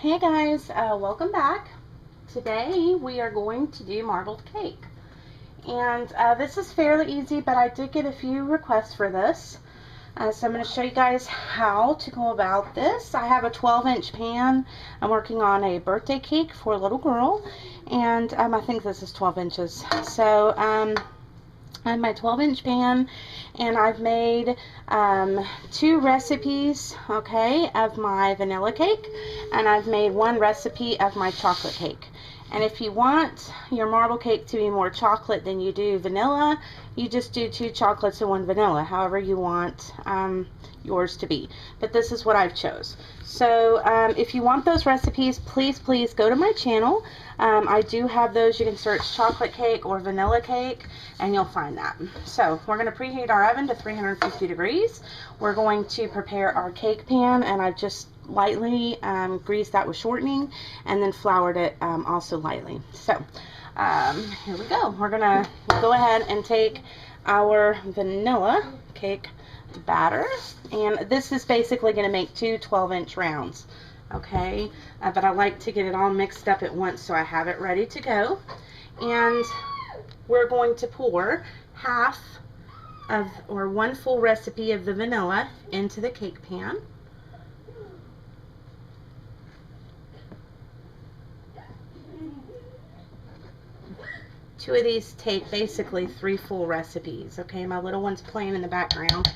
Hey guys, welcome back. Today we are going to do marbled cake. And this is fairly easy, but I did get a few requests for this. So I'm going to show you guys how to go about this. I have a 12-inch pan. I'm working on a birthday cake for a little girl. And I think this is 12 inches. So I have my 12-inch pan, and I've made 2 recipes, okay, of my vanilla cake, and I've made 1 recipe of my chocolate cake. And if you want your marble cake to be more chocolate than you do vanilla, you just do 2 chocolates and 1 vanilla, however you want yours to be. But this is what I've chose. So if you want those recipes, please go to my channel. I do have those. You can search chocolate cake or vanilla cake and you'll find that. So we're going to preheat our oven to 350 degrees. We're going to prepare our cake pan, and I've just lightly greased that with shortening and then floured it also lightly. So here we go. We're gonna go ahead and take our vanilla cake batter, and this is basically going to make 2 12-inch rounds, okay, but I like to get it all mixed up at once so I have it ready to go. And we're going to pour half of, or 1 full recipe of the vanilla into the cake pan. Two of these take basically 3 full recipes, okay? My little one's playing in the background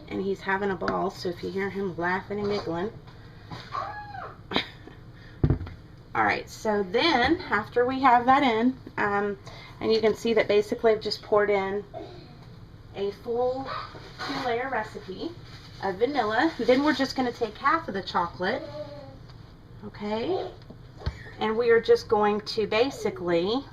and he's having a ball, so if you hear him laughing and giggling. Alright, so then after we have that in, and you can see that basically I've just poured in a full 2-layer recipe of vanilla. Then we're just going to take half of the chocolate, okay? And we are just going to basically,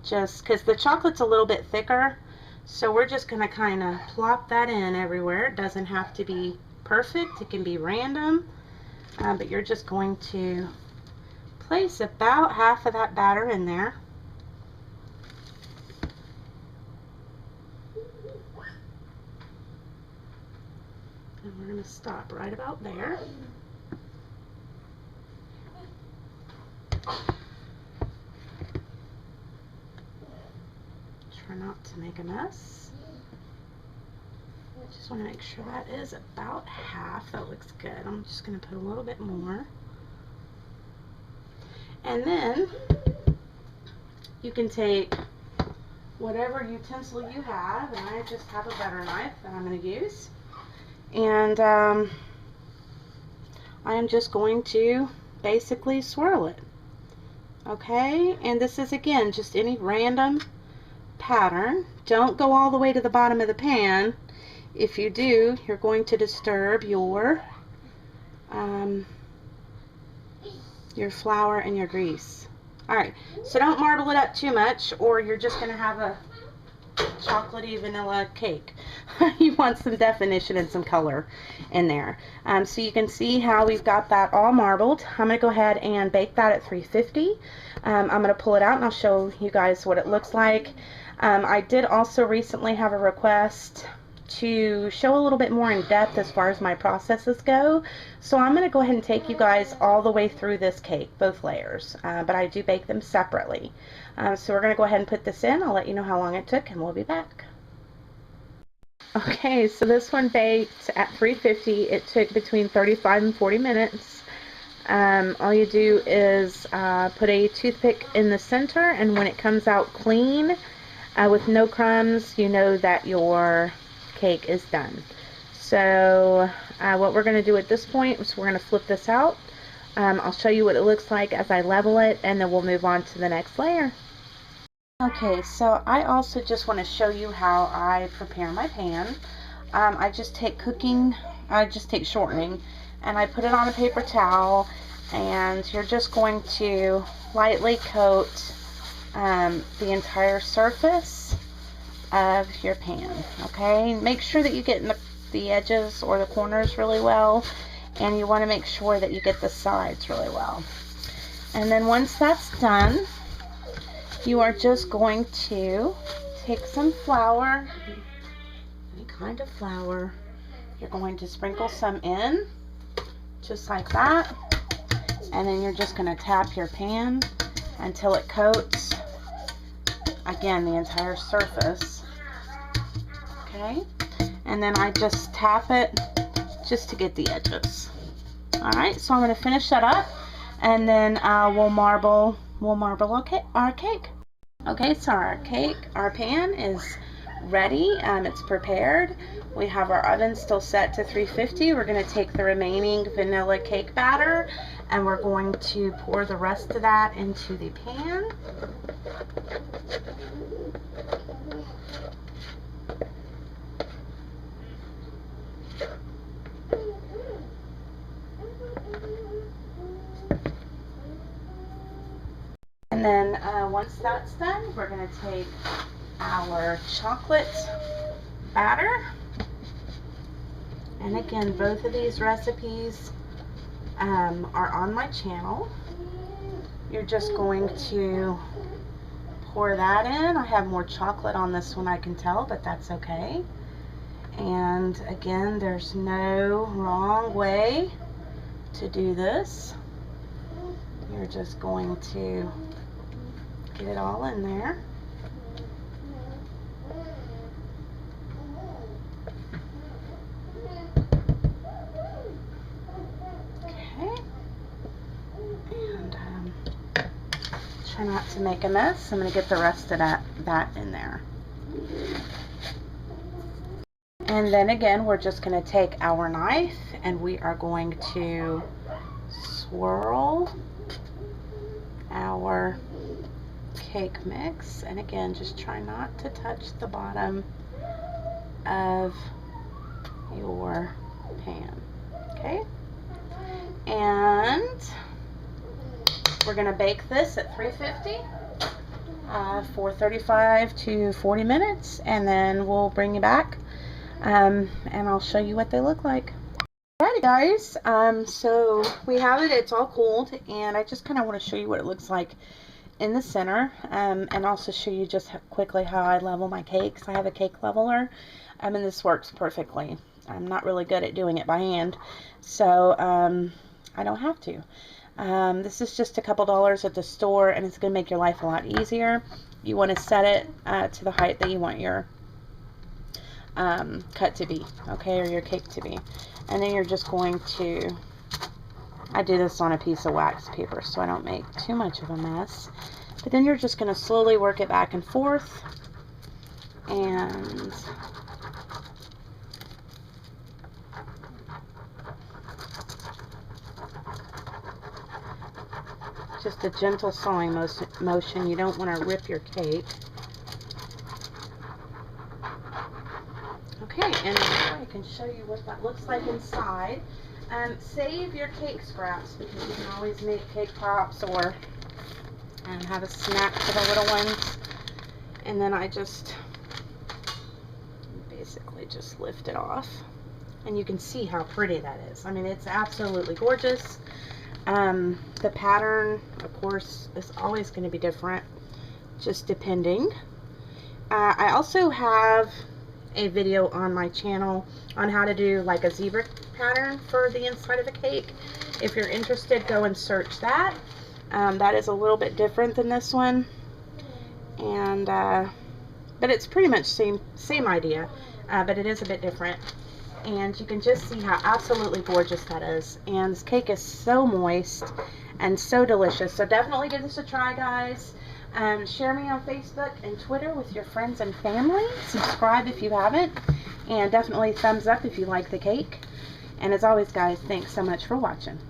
just because the chocolate's a little bit thicker, so we're just going to kind of plop that in everywhere. It doesn't have to be perfect, it can be random, but you're just going to place about half of that batter in there. And we're going to stop right about there. Try not to make a mess. I just want to make sure that is about half. That looks good. I'm just going to put a little bit more. And then you can take whatever utensil you have, and I just have a butter knife that I'm going to use. And I am just going to basically swirl it. Okay, and this is again just any random pattern. Don't go all the way to the bottom of the pan. If you do, you're going to disturb your flour and your grease. Alright, so don't marble it up too much, or you're just going to have a chocolatey vanilla cake. You want some definition and some color in there. So you can see how we've got that all marbled. I'm going to go ahead and bake that at 350. I'm going to pull it out and I'll show you guys what it looks like. I did also recently have a request to show a little bit more in depth as far as my processes go. So I'm going to go ahead and take you guys all the way through this cake, both layers, but I do bake them separately. So we're going to go ahead and put this in. I'll let you know how long it took and we'll be back. Okay, so this one baked at 350. It took between 35 and 40 minutes. All you do is put a toothpick in the center, and when it comes out clean with no crumbs, you know that your cake is done. So what we're going to do at this point is we're going to flip this out. I'll show you what it looks like as I level it, and then we'll move on to the next layer. Okay, so I also just want to show you how I prepare my pan. I just take shortening, and I put it on a paper towel, and you're just going to lightly coat the entire surface of your pan. Okay, make sure that you get in the edges or the corners really well, and you want to make sure that you get the sides really well. And then once that's done, you are just going to take some flour, any kind of flour. You're going to sprinkle some in, just like that. and then you're just going to tap your pan until it coats, again, the entire surface. Okay, and then I just tap it just to get the edges. Alright, so I'm going to finish that up, and then we'll marble our cake. Okay, so our pan is ready. It's prepared. We have our oven still set to 350. We're going to take the remaining vanilla cake batter and we're going to pour the rest of that into the pan. And then once that's done, we're going to take our chocolate batter. And again, both of these recipes are on my channel. You're just going to pour that in. I have more chocolate on this one, I can tell, but that's okay. And again, there's no wrong way to do this. You're just going to get it all in there. Okay. And try not to make a mess. I'm going to get the rest of that in there. And then again, we're just going to take our knife and we are going to swirl our cake mix, and again, just try not to touch the bottom of your pan. Okay, and we're going to bake this at 350 for 35 to 40 minutes, and then we'll bring you back and I'll show you what they look like. Alrighty guys, so we have it, it's all cooled, and I just kind of want to show you what it looks like in the center, and also show you just quickly how I level my cakes. I have a cake leveler, and this works perfectly. I'm not really good at doing it by hand, so I don't have to. This is just a couple dollars at the store, and it's going to make your life a lot easier. You want to set it to the height that you want your cut to be, okay, or your cake to be. And then you're just going to, I do this on a piece of wax paper so I don't make too much of a mess. But then you're just going to slowly work it back and forth, and just a gentle sawing motion. You don't want to rip your cake. Okay, and now I can show you what that looks like inside. Save your cake scraps, because you can always make cake pops or have a snack for the little ones. And then I just basically just lift it off, and you can see how pretty that is. I mean, it's absolutely gorgeous. The pattern, of course, is always going to be different, just depending. I also have a video on my channel on how to do like a zebra pattern for the inside of a cake. If you're interested, go and search that. That is a little bit different than this one, and but it's pretty much same idea, but it is a bit different. And you can just see how absolutely gorgeous that is. And this cake is so moist and so delicious. So definitely give this a try, guys. Share me on Facebook and Twitter with your friends and family. Subscribe if you haven't. And definitely thumbs up if you like the cake. And as always, guys, thanks so much for watching.